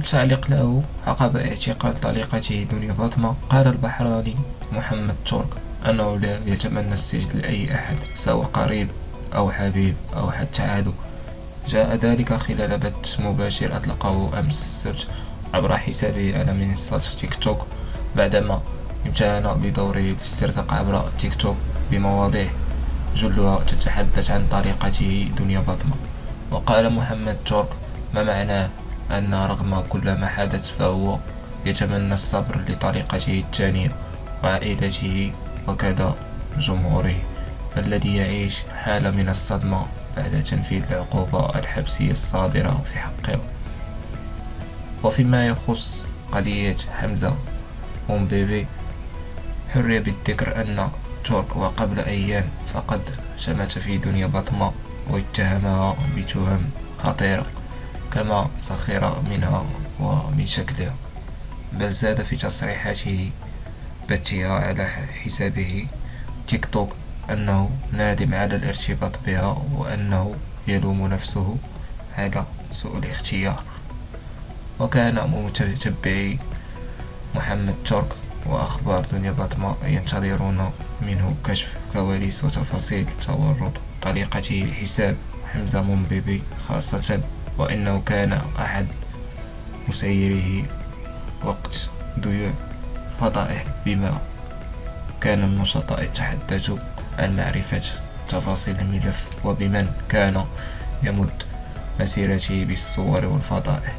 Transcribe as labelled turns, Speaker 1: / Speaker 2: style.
Speaker 1: أول تعليق له عقب اعتقال طليقته دنيا فاطمة، قال البحراني محمد تورك أنه لا يتمنى السجن لأي أحد، سواء قريب أو حبيب أو حتى عدو. جاء ذلك خلال بث مباشر أطلقه أمس السبت عبر حسابه على منصة تيك توك، بعدما امتهن بدوره الاسترزاق عبر تيك توك بمواضيع جلها تتحدث عن طريقته دنيا فاطمة. وقال محمد تورك ما معناه أن رغم كل ما حدث فهو يتمنى الصبر لطريقته الثانية وعائلته وكذا جمهوره الذي يعيش حالة من الصدمة بعد تنفيذ العقوبة الحبسية الصادرة في حقه. وفيما يخص قضية حمزة مومبيبي، حري بالذكر أن تورك وقبل أيام فقد شمت في دنيا فاطمة واتهمها بتهم خطيرة كما سخر منها ومن شكلها، بل زاد في تصريحاته بثها على حسابه تيك توك أنه نادم على الارتباط بها وأنه يلوم نفسه على سوء الاختيار. وكان متتبعي محمد تورك وأخبار دنيا فاطمة ينتظرون منه كشف كواليس وتفاصيل تورط طريقته لحساب حمزة مومبيبي خاصة، وإنه كان أحد مسيريه وقت ذيوع فضائح، بما كان النشطاء يتحدثوا عن معرفة تفاصيل الملف وبمن كان يمد مسيرته بالصور والفضائح.